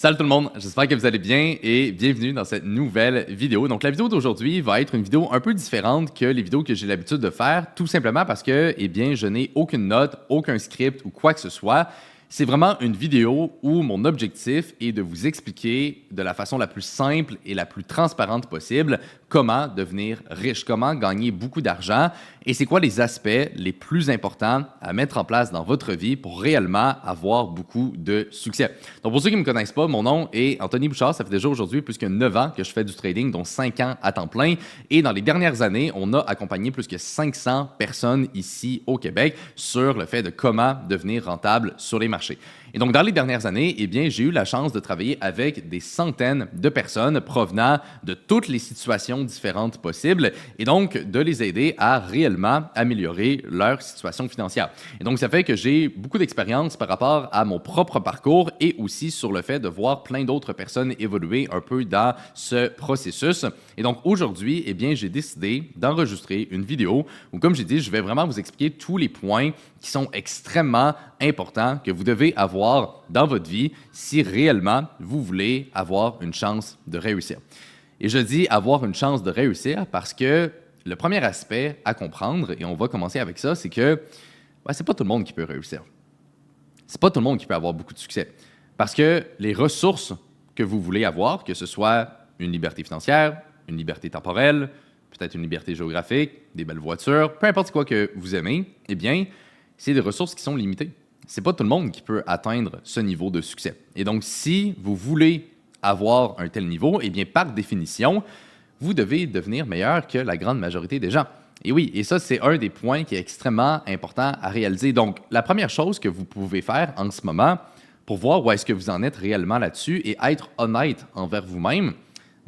Salut tout le monde, j'espère que vous allez bien et bienvenue dans cette nouvelle vidéo. Donc la vidéo d'aujourd'hui va être une vidéo un peu différente que les vidéos que j'ai l'habitude de faire, tout simplement parce que, je n'ai aucune note, aucun script ou quoi que ce soit. C'est vraiment une vidéo où mon objectif est de vous expliquer de la façon la plus simple et la plus transparente possible comment devenir riche, comment gagner beaucoup d'argent et c'est quoi les aspects les plus importants à mettre en place dans votre vie pour réellement avoir beaucoup de succès. Donc pour ceux qui ne me connaissent pas, mon nom est Anthony Bouchard, ça fait déjà aujourd'hui plus que 9 ans que je fais du trading, dont 5 ans à temps plein et dans les dernières années, on a accompagné plus que 500 personnes ici au Québec sur le fait de comment devenir rentable sur les marchés. Et donc, dans les dernières années, j'ai eu la chance de travailler avec des centaines de personnes provenant de toutes les situations différentes possibles et donc de les aider à réellement améliorer leur situation financière. Et donc, ça fait que j'ai beaucoup d'expérience par rapport à mon propre parcours et aussi sur le fait de voir plein d'autres personnes évoluer un peu dans ce processus. Et donc, aujourd'hui, j'ai décidé d'enregistrer une vidéo où, comme j'ai dit, je vais vraiment vous expliquer tous les points qui sont extrêmement importants que vous devez avoir dans votre vie si réellement vous voulez avoir une chance de réussir. Et je dis avoir une chance de réussir parce que le premier aspect à comprendre, et on va commencer avec ça, c'est que c'est pas tout le monde qui peut réussir. C'est pas tout le monde qui peut avoir beaucoup de succès. Parce que les ressources que vous voulez avoir, que ce soit une liberté financière, une liberté temporelle, peut-être une liberté géographique, des belles voitures, peu importe quoi que vous aimez, c'est des ressources qui sont limitées. C'est pas tout le monde qui peut atteindre ce niveau de succès. Et donc, si vous voulez avoir un tel niveau, par définition, vous devez devenir meilleur que la grande majorité des gens. Et oui, et ça, c'est un des points qui est extrêmement important à réaliser. Donc, la première chose que vous pouvez faire en ce moment pour voir où est-ce que vous en êtes réellement là-dessus et être honnête envers vous-même,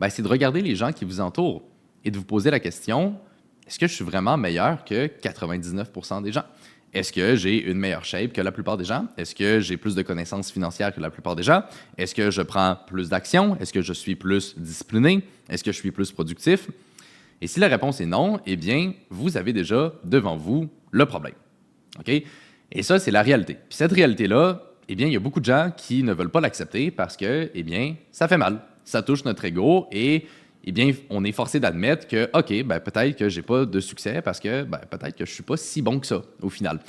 c'est de regarder les gens qui vous entourent et de vous poser la question, est-ce que je suis vraiment meilleur que 99% des gens? Est-ce que j'ai une meilleure shape que la plupart des gens? Est-ce que j'ai plus de connaissances financières que la plupart des gens? Est-ce que je prends plus d'actions? Est-ce que je suis plus discipliné? Est-ce que je suis plus productif? Et si la réponse est non, vous avez déjà devant vous le problème. OK? Et ça, c'est la réalité. Puis cette réalité-là, il y a beaucoup de gens qui ne veulent pas l'accepter parce que, ça fait mal. Ça touche notre ego et on est forcé d'admettre que, OK, peut-être que j'ai pas de succès parce que peut-être que je suis pas si bon que ça, au final.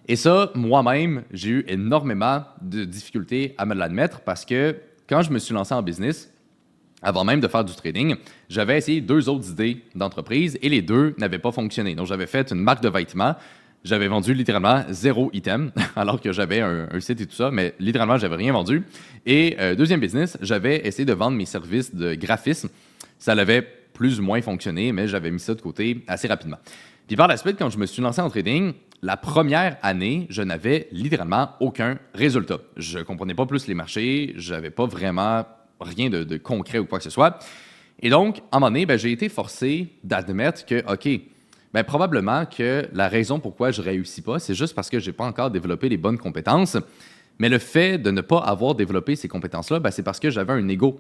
Et ça, moi-même, j'ai eu énormément de difficultés à me l'admettre parce que quand je me suis lancé en business, avant même de faire du trading, j'avais essayé 2 autres idées d'entreprise et les 2 n'avaient pas fonctionné. Donc, j'avais fait une marque de vêtements. J'avais vendu littéralement 0 item, alors que j'avais un site et tout ça, mais littéralement, j'avais rien vendu. Et deuxième business, j'avais essayé de vendre mes services de graphisme. Ça avait plus ou moins fonctionné, mais j'avais mis ça de côté assez rapidement. Puis par la suite, quand je me suis lancé en trading, la première année, je n'avais littéralement aucun résultat. Je ne comprenais pas plus les marchés, je n'avais pas vraiment rien de concret ou quoi que ce soit. Et donc, à un moment donné, j'ai été forcé d'admettre que, OK, probablement que la raison pourquoi je ne réussis pas, c'est juste parce que je n'ai pas encore développé les bonnes compétences. Mais le fait de ne pas avoir développé ces compétences-là, c'est parce que j'avais un ego.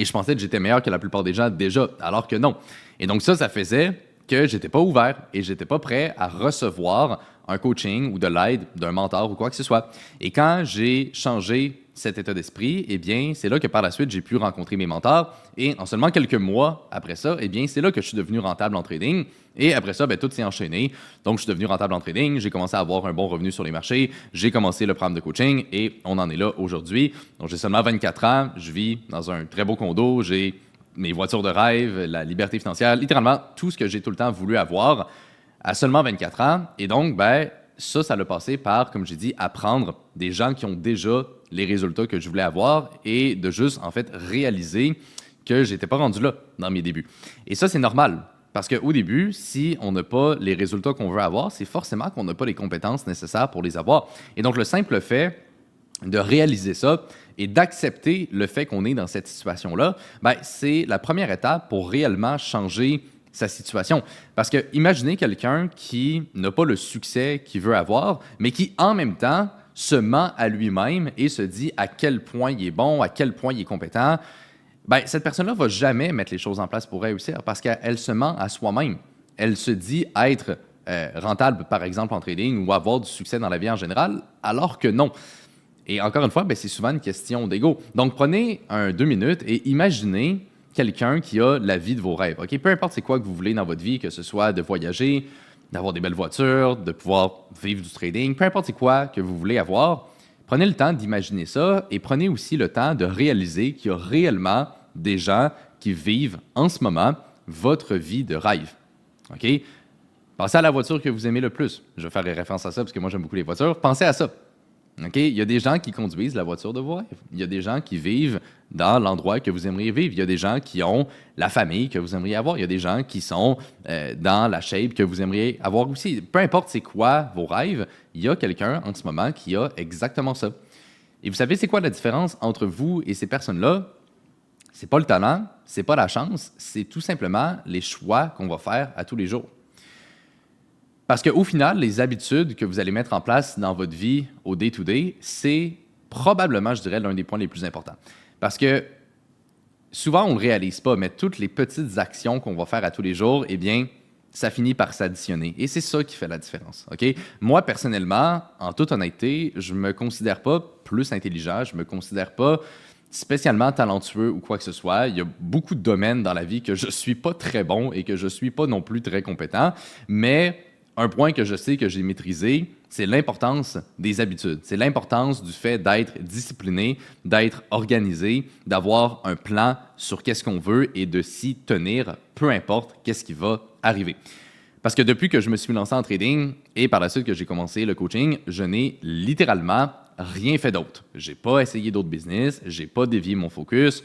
Et je pensais que j'étais meilleur que la plupart des gens déjà, alors que non. Et donc ça faisait que j'étais pas ouvert et j'étais pas prêt à recevoir un coaching ou de l'aide d'un mentor ou quoi que ce soit. Et quand j'ai changé cet état d'esprit, c'est là que par la suite, j'ai pu rencontrer mes mentors. Et en seulement quelques mois après ça, c'est là que je suis devenu rentable en trading. Et après ça, tout s'est enchaîné. Donc, je suis devenu rentable en trading. J'ai commencé à avoir un bon revenu sur les marchés. J'ai commencé le programme de coaching et on en est là aujourd'hui. Donc, j'ai seulement 24 ans. Je vis dans un très beau condo. J'ai mes voitures de rêve, la liberté financière, littéralement tout ce que j'ai tout le temps voulu avoir à seulement 24 ans. Et donc, ça l'a passé par, comme j'ai dit, apprendre des gens qui ont déjà les résultats que je voulais avoir et de juste, en fait, réaliser que j'étais pas rendu là dans mes débuts. Et ça, c'est normal. Parce qu'au début, si on n'a pas les résultats qu'on veut avoir, c'est forcément qu'on n'a pas les compétences nécessaires pour les avoir. Et donc, le simple fait de réaliser ça et d'accepter le fait qu'on est dans cette situation-là, c'est la première étape pour réellement changer sa situation. Parce que imaginez quelqu'un qui n'a pas le succès qu'il veut avoir, mais qui en même temps se ment à lui-même et se dit à quel point il est bon, à quel point il est compétent. Cette personne-là ne va jamais mettre les choses en place pour réussir parce qu'elle se ment à soi-même. Elle se dit être rentable, par exemple, en trading ou avoir du succès dans la vie en général, alors que non. Et encore une fois, ben, c'est souvent une question d'ego. Donc, prenez 2 minutes et imaginez quelqu'un qui a la vie de vos rêves. OK? Peu importe c'est quoi que vous voulez dans votre vie, que ce soit de voyager, d'avoir des belles voitures, de pouvoir vivre du trading, peu importe c'est quoi que vous voulez avoir, prenez le temps d'imaginer ça et prenez aussi le temps de réaliser qu'il y a réellement des gens qui vivent en ce moment votre vie de rêve. OK? Pensez à la voiture que vous aimez le plus. Je vais faire référence à ça parce que moi, j'aime beaucoup les voitures. Pensez à ça. OK? Il y a des gens qui conduisent la voiture de vos rêves. Il y a des gens qui vivent dans l'endroit que vous aimeriez vivre. Il y a des gens qui ont la famille que vous aimeriez avoir. Il y a des gens qui sont dans la shape que vous aimeriez avoir aussi. Peu importe c'est quoi vos rêves, il y a quelqu'un en ce moment qui a exactement ça. Et vous savez, c'est quoi la différence entre vous et ces personnes-là? C'est pas le talent, c'est pas la chance, c'est tout simplement les choix qu'on va faire à tous les jours. Parce qu'au final, les habitudes que vous allez mettre en place dans votre vie au day-to-day, c'est probablement, je dirais, l'un des points les plus importants. Parce que souvent, on ne le réalise pas, mais toutes les petites actions qu'on va faire à tous les jours, eh bien, ça finit par s'additionner. Et c'est ça qui fait la différence. OK? Moi, personnellement, en toute honnêteté, je ne me considère pas plus intelligent, je ne me considère pas spécialement talentueux ou quoi que ce soit. Il y a beaucoup de domaines dans la vie que je ne suis pas très bon et que je ne suis pas non plus très compétent, mais un point que je sais que j'ai maîtrisé, c'est l'importance des habitudes. C'est l'importance du fait d'être discipliné, d'être organisé, d'avoir un plan sur qu'est-ce qu'on veut et de s'y tenir, peu importe qu'est-ce qui va arriver. Parce que depuis que je me suis lancé en trading et par la suite que j'ai commencé le coaching, je n'ai littéralement rien fait d'autre. J'ai pas essayé d'autres business, j'ai pas dévié mon focus,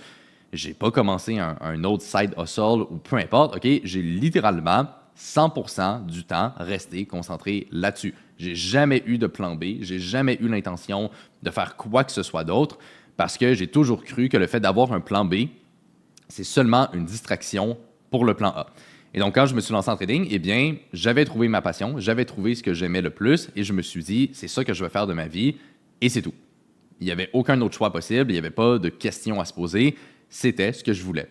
j'ai pas commencé un autre side hustle ou peu importe. OK, j'ai littéralement 100% du temps resté concentré là-dessus. J'ai jamais eu de plan B, j'ai jamais eu l'intention de faire quoi que ce soit d'autre parce que j'ai toujours cru que le fait d'avoir un plan B, c'est seulement une distraction pour le plan A. Et donc, quand je me suis lancé en trading, eh bien, j'avais trouvé ma passion, j'avais trouvé ce que j'aimais le plus et je me suis dit, c'est ça que je vais faire de ma vie et c'est tout. Il n'y avait aucun autre choix possible, il n'y avait pas de questions à se poser, c'était ce que je voulais.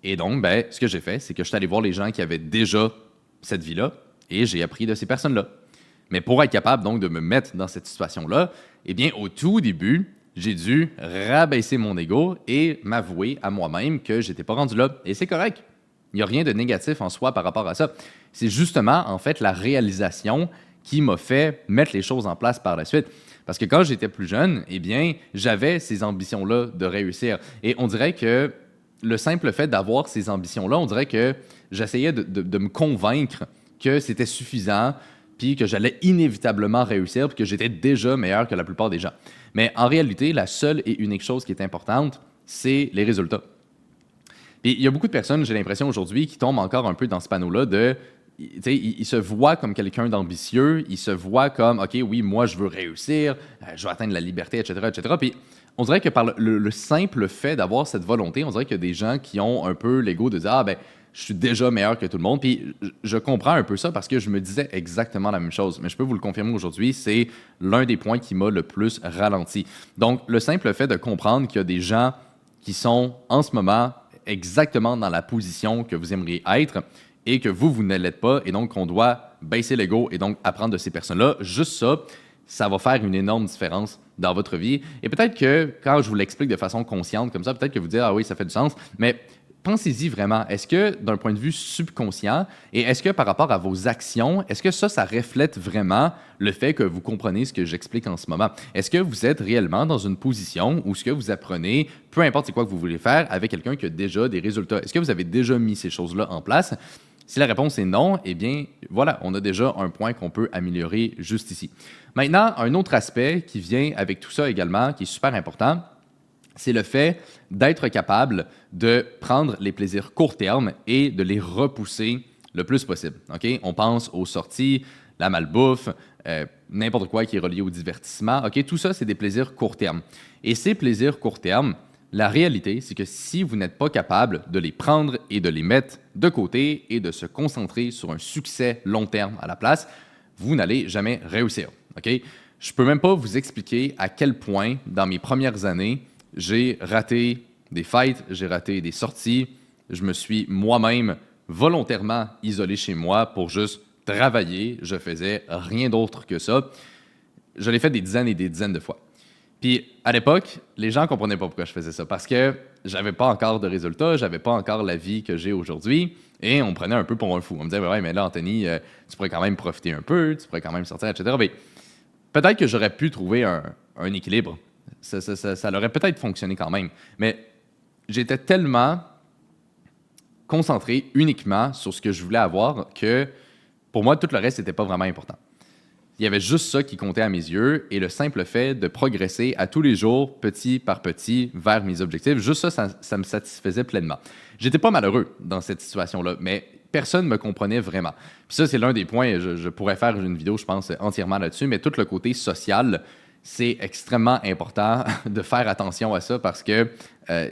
Et donc, ben, ce que j'ai fait, c'est que je suis allé voir les gens qui avaient déjà cette vie-là et j'ai appris de ces personnes-là. Mais pour être capable donc de me mettre dans cette situation-là, eh bien, au tout début, j'ai dû rabaisser mon ego et m'avouer à moi-même que j'étais pas rendu là. Et c'est correct. Il n'y a rien de négatif en soi par rapport à ça. C'est justement, en fait, la réalisation qui m'a fait mettre les choses en place par la suite. Parce que quand j'étais plus jeune, eh bien, j'avais ces ambitions-là de réussir. Et on dirait que le simple fait d'avoir ces ambitions-là, on dirait que j'essayais de me convaincre que c'était suffisant, puis que j'allais inévitablement réussir, puis que j'étais déjà meilleur que la plupart des gens. Mais en réalité, la seule et unique chose qui est importante, c'est les résultats. Puis il y a beaucoup de personnes, j'ai l'impression aujourd'hui, qui tombent encore un peu dans ce panneau-là de... Ils se voient comme quelqu'un d'ambitieux, ils se voient comme, OK, oui, moi, je veux réussir, je veux atteindre la liberté, etc., etc. Puis on dirait que par le simple fait d'avoir cette volonté, on dirait qu'il y a des gens qui ont un peu l'ego de dire, ah, ben, je suis déjà meilleur que tout le monde. Puis je comprends un peu ça parce que je me disais exactement la même chose. Mais je peux vous le confirmer aujourd'hui, c'est l'un des points qui m'a le plus ralenti. Donc, le simple fait de comprendre qu'il y a des gens qui sont en ce moment exactement dans la position que vous aimeriez être et que vous ne l'êtes pas, et donc qu'on doit baisser l'ego et donc apprendre de ces personnes-là, juste ça, ça va faire une énorme différence dans votre vie. Et peut-être que quand je vous l'explique de façon consciente comme ça, peut-être que vous dites « Ah oui, ça fait du sens », mais pensez-y vraiment. Est-ce que d'un point de vue subconscient, et est-ce que par rapport à vos actions, est-ce que ça reflète vraiment le fait que vous comprenez ce que j'explique en ce moment? Est-ce que vous êtes réellement dans une position où ce que vous apprenez, peu importe c'est quoi que vous voulez faire, avec quelqu'un qui a déjà des résultats? Est-ce que vous avez déjà mis ces choses-là en place? Si la réponse est non, eh bien, voilà, on a déjà un point qu'on peut améliorer juste ici. Maintenant, un autre aspect qui vient avec tout ça également, qui est super important, c'est le fait d'être capable de prendre les plaisirs court terme et de les repousser le plus possible. Okay? On pense aux sorties, la malbouffe, n'importe quoi qui est relié au divertissement. Okay? Tout ça, c'est des plaisirs court terme. Et ces plaisirs court terme, la réalité, c'est que si vous n'êtes pas capable de les prendre et de les mettre de côté et de se concentrer sur un succès long terme à la place, vous n'allez jamais réussir. Okay? Je ne peux même pas vous expliquer à quel point, dans mes premières années, j'ai raté des fêtes, j'ai raté des sorties, je me suis moi-même volontairement isolé chez moi pour juste travailler, je faisais rien d'autre que ça. Je l'ai fait des dizaines et des dizaines de fois. Puis à l'époque, les gens comprenaient pas pourquoi je faisais ça parce que j'avais pas encore de résultats, j'avais pas encore la vie que j'ai aujourd'hui et on me prenait un peu pour un fou. On me disait, ouais, mais là, Anthony, tu pourrais quand même profiter un peu, tu pourrais quand même sortir, etc. Mais peut-être que j'aurais pu trouver un équilibre. Ça aurait peut-être fonctionné quand même. Mais j'étais tellement concentré uniquement sur ce que je voulais avoir que pour moi, tout le reste n'était pas vraiment important. Il y avait juste ça qui comptait à mes yeux et le simple fait de progresser à tous les jours, petit par petit, vers mes objectifs, juste ça me satisfaisait pleinement. J'étais pas malheureux dans cette situation-là, mais personne ne me comprenait vraiment. Puis ça, c'est l'un des points, je pourrais faire une vidéo, je pense, entièrement là-dessus, mais tout le côté social, c'est extrêmement important de faire attention à ça parce que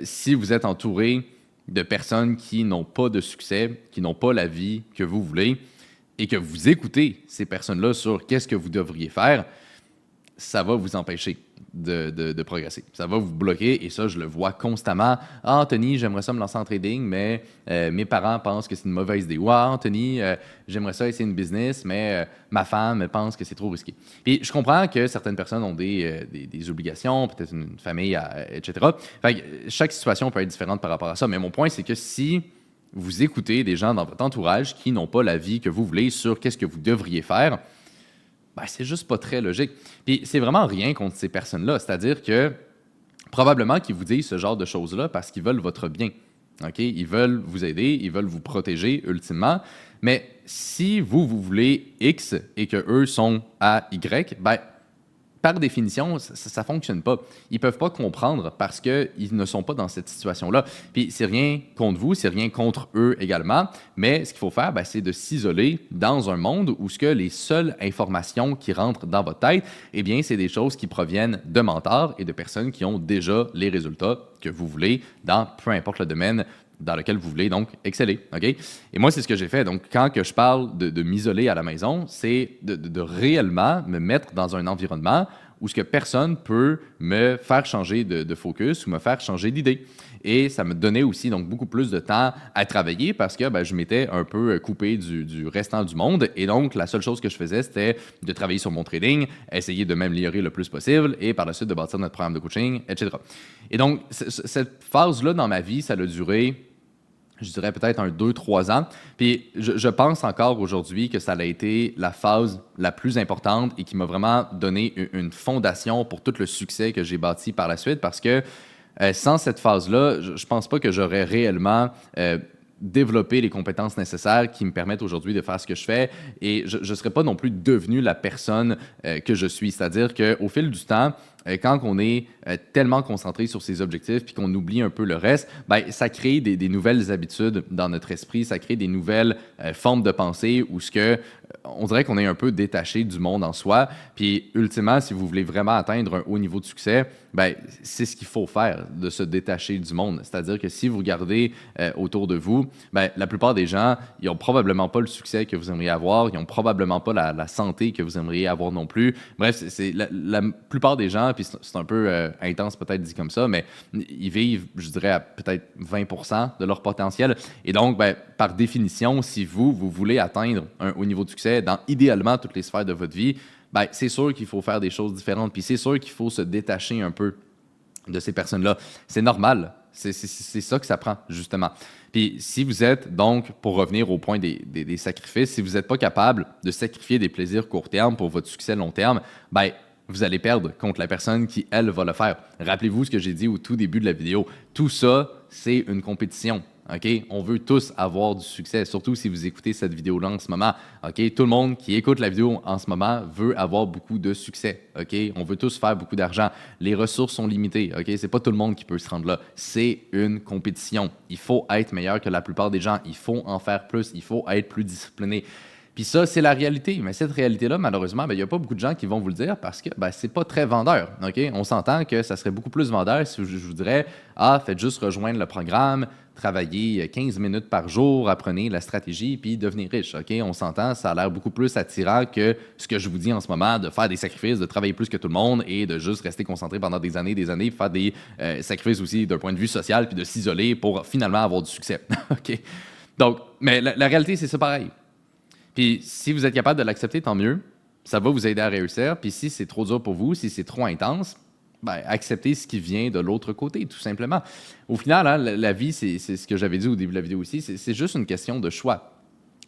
si vous êtes entouré de personnes qui n'ont pas de succès, qui n'ont pas la vie que vous voulez, et que vous écoutez ces personnes-là sur qu'est-ce que vous devriez faire, ça va vous empêcher de progresser. Ça va vous bloquer et ça, je le vois constamment. Ah, Anthony, j'aimerais ça me lancer en trading, mais mes parents pensent que c'est une mauvaise idée. Ou ah, Anthony, j'aimerais ça essayer une business, mais ma femme pense que c'est trop risqué. Puis je comprends que certaines personnes ont des obligations, peut-être une famille, etc. Fait que chaque situation peut être différente par rapport à ça. Mais mon point, c'est que si vous écoutez des gens dans votre entourage qui n'ont pas la vie que vous voulez sur qu'est-ce que vous devriez faire, ben, c'est juste pas très logique. Puis c'est vraiment rien contre ces personnes-là. C'est-à-dire que probablement qu'ils vous disent ce genre de choses-là parce qu'ils veulent votre bien. OK? Ils veulent vous aider, ils veulent vous protéger ultimement. Mais si vous voulez X et qu'eux sont à Y, ben, par définition, ça ne fonctionne pas. Ils ne peuvent pas comprendre parce qu'ils ne sont pas dans cette situation-là. Puis c'est rien contre vous, c'est rien contre eux également, mais ce qu'il faut faire, ben, c'est de s'isoler dans un monde où ce que les seules informations qui rentrent dans votre tête, eh bien, c'est des choses qui proviennent de mentors et de personnes qui ont déjà les résultats que vous voulez dans peu importe le domaine dans lequel vous voulez donc exceller. OK? Et moi, c'est ce que j'ai fait. Donc, quand que je parle de m'isoler à la maison, c'est de réellement me mettre dans un environnement où ce que personne peut me faire changer de focus ou me faire changer d'idée. Et ça me donnait aussi donc beaucoup plus de temps à travailler parce que ben, je m'étais un peu coupé du restant du monde. Et donc, la seule chose que je faisais, c'était de travailler sur mon trading, essayer de m'améliorer le plus possible et par la suite de bâtir notre programme de coaching, etc. Et donc, cette phase-là dans ma vie, ça a duré, je dirais peut-être 2-3 ans. Puis je pense encore aujourd'hui que ça a été la phase la plus importante et qui m'a vraiment donné une fondation pour tout le succès que j'ai bâti par la suite parce que sans cette phase-là, je pense pas que j'aurais réellement développé les compétences nécessaires qui me permettent aujourd'hui de faire ce que je fais et je ne serais pas non plus devenu la personne que je suis. C'est-à-dire qu'au fil du temps, quand on est tellement concentré sur ses objectifs puis qu'on oublie un peu le reste, ben, ça crée des nouvelles habitudes dans notre esprit, ça crée des nouvelles formes de pensée où on dirait qu'on est un peu détaché du monde en soi. Puis ultimement, si vous voulez vraiment atteindre un haut niveau de succès, ben, c'est ce qu'il faut faire, de se détacher du monde. C'est-à-dire que si vous regardez autour de vous, ben, la plupart des gens, ils n'ont probablement pas le succès que vous aimeriez avoir, ils n'ont probablement pas la santé que vous aimeriez avoir non plus. Bref, c'est la plupart des gens, puis c'est un peu intense peut-être dit comme ça, mais ils vivent, je dirais, à peut-être 20% de leur potentiel. Et donc, ben, par définition, si vous voulez atteindre un haut niveau de succès dans idéalement toutes les sphères de votre vie, ben, c'est sûr qu'il faut faire des choses différentes. Puis c'est sûr qu'il faut se détacher un peu de ces personnes-là. C'est normal. C'est ça que ça prend, justement. Puis si vous êtes, donc, pour revenir au point des sacrifices, si vous n'êtes pas capable de sacrifier des plaisirs court terme pour votre succès long terme, ben, vous allez perdre contre la personne qui, elle, va le faire. Rappelez-vous ce que j'ai dit au tout début de la vidéo. Tout ça, c'est une compétition. OK? On veut tous avoir du succès, surtout si vous écoutez cette vidéo-là en ce moment. OK? Tout le monde qui écoute la vidéo en ce moment veut avoir beaucoup de succès. OK? On veut tous faire beaucoup d'argent. Les ressources sont limitées. OK? C'est pas tout le monde qui peut se rendre là. C'est une compétition. Il faut être meilleur que la plupart des gens. Il faut en faire plus. Il faut être plus discipliné. Puis ça, c'est la réalité. Mais cette réalité-là, malheureusement, il n'y a pas beaucoup de gens qui vont vous le dire parce que c'est pas très vendeur. OK? On s'entend que ça serait beaucoup plus vendeur si je vous dirais « Ah, faites juste rejoindre le programme, travaillez 15 minutes par jour, apprenez la stratégie, puis devenez riche. » OK? On s'entend, ça a l'air beaucoup plus attirant que ce que je vous dis en ce moment, de faire des sacrifices, de travailler plus que tout le monde et de juste rester concentré pendant des années, faire des sacrifices aussi d'un point de vue social, puis de s'isoler pour finalement avoir du succès. OK? Donc, mais la réalité, c'est ça pareil. Puis si vous êtes capable de l'accepter, tant mieux. Ça va vous aider à réussir. Puis si c'est trop dur pour vous, si c'est trop intense, accepter ce qui vient de l'autre côté, tout simplement. Au final, hein, la vie, c'est ce que j'avais dit au début de la vidéo aussi, c'est juste une question de choix.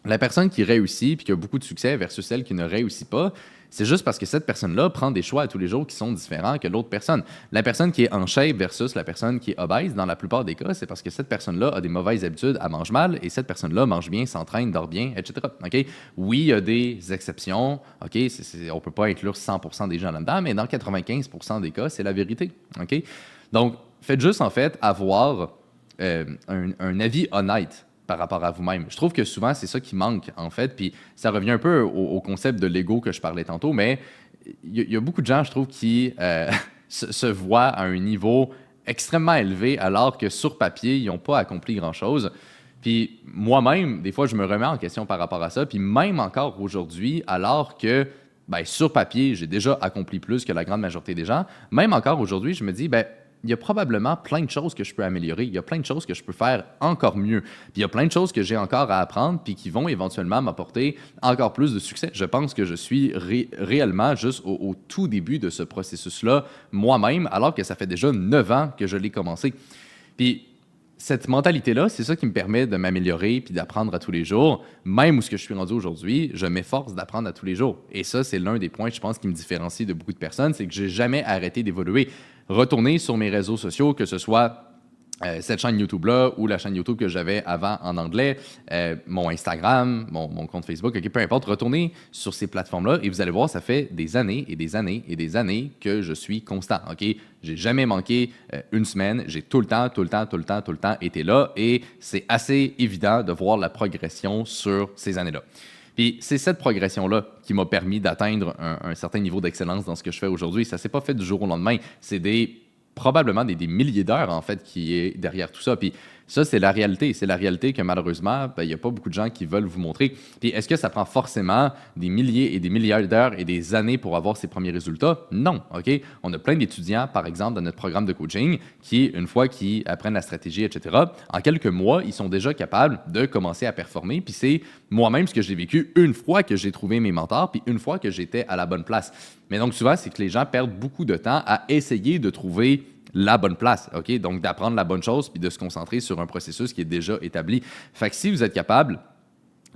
La personne qui réussit et qui a beaucoup de succès versus celle qui ne réussit pas, c'est juste parce que cette personne-là prend des choix à tous les jours qui sont différents que l'autre personne. La personne qui est en shape versus la personne qui est obèse, dans la plupart des cas, c'est parce que cette personne-là a des mauvaises habitudes, elle mange mal, et cette personne-là mange bien, s'entraîne, dort bien, etc. Okay? Oui, il y a des exceptions. Okay? On ne peut pas inclure 100% des gens là-dedans, mais dans 95% des cas, c'est la vérité. Okay? Donc, faites juste, en fait, avoir un avis honnête par rapport à vous-même. Je trouve que souvent, c'est ça qui manque, en fait. Puis ça revient un peu au concept de l'ego que je parlais tantôt, mais il y a beaucoup de gens, je trouve, qui se voient à un niveau extrêmement élevé, alors que sur papier, ils n'ont pas accompli grand-chose. Puis moi-même, des fois, je me remets en question par rapport à ça. Puis même encore aujourd'hui, alors que sur papier, j'ai déjà accompli plus que la grande majorité des gens, même encore aujourd'hui, je me dis, il y a probablement plein de choses que je peux améliorer. Il y a plein de choses que je peux faire encore mieux. Puis il y a plein de choses que j'ai encore à apprendre puis qui vont éventuellement m'apporter encore plus de succès. Je pense que je suis réellement juste au tout début de ce processus-là moi-même, alors que ça fait déjà 9 ans que je l'ai commencé. Puis cette mentalité-là, c'est ça qui me permet de m'améliorer puis d'apprendre à tous les jours. Même où ce que je suis rendu aujourd'hui, je m'efforce d'apprendre à tous les jours. Et ça, c'est l'un des points, je pense, qui me différencie de beaucoup de personnes, c'est que j'ai jamais arrêté d'évoluer. Retourner sur mes réseaux sociaux, que ce soit cette chaîne YouTube-là ou la chaîne YouTube que j'avais avant en anglais, mon Instagram, mon compte Facebook, peu importe, retournez sur ces plateformes-là et vous allez voir, ça fait des années et des années et des années que je suis constant. J'ai jamais manqué une semaine, j'ai tout le temps été là et c'est assez évident de voir la progression sur ces années-là. Puis c'est cette progression-là qui m'a permis d'atteindre un certain niveau d'excellence dans ce que je fais aujourd'hui. Ça ne s'est pas fait du jour au lendemain. C'est probablement des milliers d'heures, en fait, qui est derrière tout ça. Puis ça, c'est la réalité. C'est la réalité que, malheureusement, il n'y a pas beaucoup de gens qui veulent vous montrer. Puis est-ce que ça prend forcément des milliers et des milliards d'heures et des années pour avoir ces premiers résultats? Non, OK? On a plein d'étudiants, par exemple, dans notre programme de coaching, qui, une fois qu'ils apprennent la stratégie, etc., en quelques mois, ils sont déjà capables de commencer à performer. Puis c'est moi-même ce que j'ai vécu une fois que j'ai trouvé mes mentors, puis une fois que j'étais à la bonne place. Mais donc, souvent, c'est que les gens perdent beaucoup de temps à essayer de trouver la bonne place, OK? Donc, d'apprendre la bonne chose puis de se concentrer sur un processus qui est déjà établi. Fait que si vous êtes capable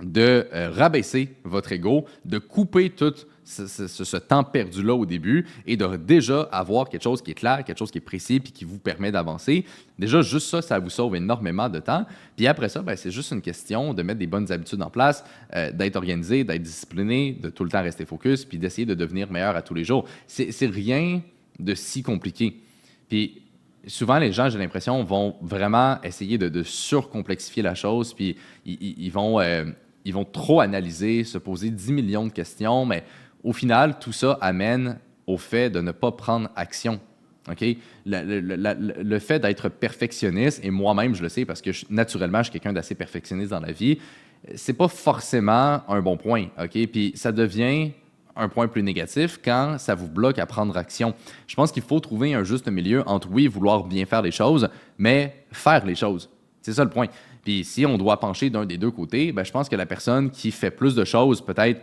de rabaisser votre ego, de couper tout ce temps perdu-là au début et de déjà avoir quelque chose qui est clair, quelque chose qui est précis puis qui vous permet d'avancer, déjà, juste ça, ça vous sauve énormément de temps. Puis après ça, c'est juste une question de mettre des bonnes habitudes en place, d'être organisé, d'être discipliné, de tout le temps rester focus puis d'essayer de devenir meilleur à tous les jours. C'est rien de si compliqué. Puis souvent, les gens, j'ai l'impression, vont vraiment essayer de surcomplexifier la chose, puis ils vont trop analyser, se poser 10 millions de questions, mais au final, tout ça amène au fait de ne pas prendre action. Okay? Le fait d'être perfectionniste, et moi-même, je le sais parce que naturellement, je suis quelqu'un d'assez perfectionniste dans la vie, c'est pas forcément un bon point. Okay? Puis ça devient un point plus négatif quand ça vous bloque à prendre action. Je pense qu'il faut trouver un juste milieu entre, oui, vouloir bien faire les choses, mais faire les choses. C'est ça le point. Puis si on doit pencher d'un des deux côtés, je pense que la personne qui fait plus de choses, peut-être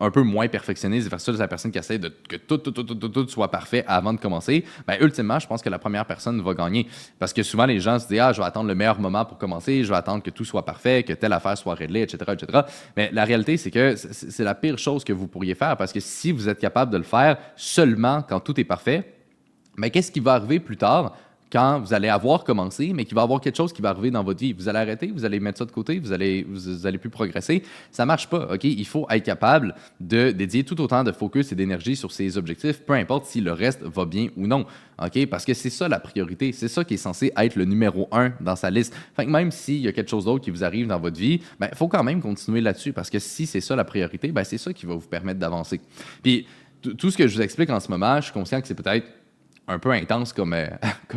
un peu moins perfectionniste versus la personne qui essaie que tout soit parfait avant de commencer, ultimement, je pense que la première personne va gagner. Parce que souvent, les gens se disent « Ah, je vais attendre le meilleur moment pour commencer, je vais attendre que tout soit parfait, que telle affaire soit réglée, etc. etc. » Mais la réalité, c'est que c'est la pire chose que vous pourriez faire parce que si vous êtes capable de le faire seulement quand tout est parfait, qu'est-ce qui va arriver plus tard quand vous allez avoir commencé, mais qu'il va y avoir quelque chose qui va arriver dans votre vie? Vous allez arrêter, vous allez mettre ça de côté, vous allez plus progresser. Ça ne marche pas, OK? Il faut être capable de dédier tout autant de focus et d'énergie sur ses objectifs, peu importe si le reste va bien ou non, OK? Parce que c'est ça la priorité, c'est ça qui est censé être le numéro 1 dans sa liste. Fait que même s'il y a quelque chose d'autre qui vous arrive dans votre vie, il faut quand même continuer là-dessus, parce que si c'est ça la priorité, c'est ça qui va vous permettre d'avancer. Puis tout ce que je vous explique en ce moment, je suis conscient que c'est peut-être un peu intense comme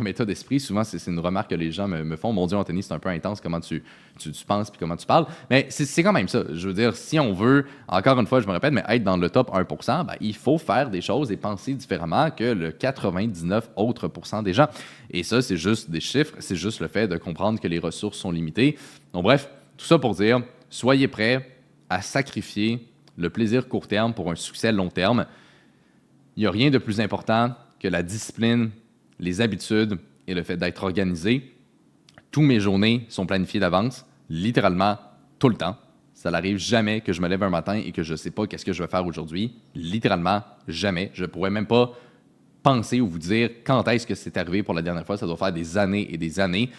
état d'esprit. Souvent, c'est une remarque que les gens me font. Mon Dieu, Anthony, c'est un peu intense comment tu penses puis comment tu parles. Mais c'est quand même ça. Je veux dire, si on veut, encore une fois, je me répète, mais être dans le top 1%, il faut faire des choses et penser différemment que le 99 autres % des gens. Et ça, c'est juste des chiffres. C'est juste le fait de comprendre que les ressources sont limitées. Donc bref, tout ça pour dire, soyez prêts à sacrifier le plaisir court terme pour un succès long terme. Il n'y a rien de plus important que la discipline, les habitudes et le fait d'être organisé, toutes mes journées sont planifiées d'avance, littéralement tout le temps. Ça n'arrive jamais que je me lève un matin et que je ne sais pas qu'est-ce que je vais faire aujourd'hui. Littéralement jamais. Je ne pourrais même pas penser ou vous dire quand est-ce que c'est arrivé pour la dernière fois. Ça doit faire des années et des années.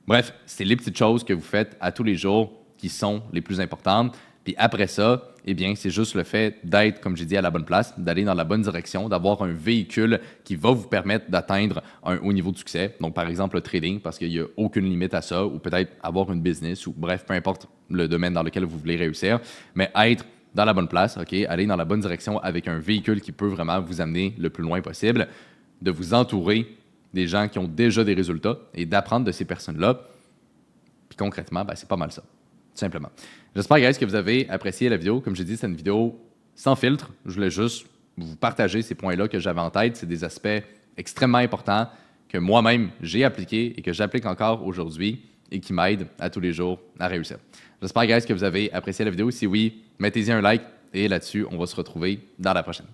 Bref, c'est les petites choses que vous faites à tous les jours qui sont les plus importantes. Puis après ça, eh bien, c'est juste le fait d'être, comme j'ai dit, à la bonne place, d'aller dans la bonne direction, d'avoir un véhicule qui va vous permettre d'atteindre un haut niveau de succès. Donc, par exemple, le trading, parce qu'il n'y a aucune limite à ça, ou peut-être avoir une business, ou bref, peu importe le domaine dans lequel vous voulez réussir, mais être dans la bonne place, OK, aller dans la bonne direction avec un véhicule qui peut vraiment vous amener le plus loin possible, de vous entourer des gens qui ont déjà des résultats et d'apprendre de ces personnes-là. Puis concrètement, ben, c'est pas mal ça. Tout simplement. J'espère, guys, que vous avez apprécié la vidéo. Comme j'ai dit, c'est une vidéo sans filtre. Je voulais juste vous partager ces points-là que j'avais en tête. C'est des aspects extrêmement importants que moi-même, j'ai appliqués et que j'applique encore aujourd'hui et qui m'aident à tous les jours à réussir. J'espère, guys, que vous avez apprécié la vidéo. Si oui, mettez-y un like et là-dessus, on va se retrouver dans la prochaine.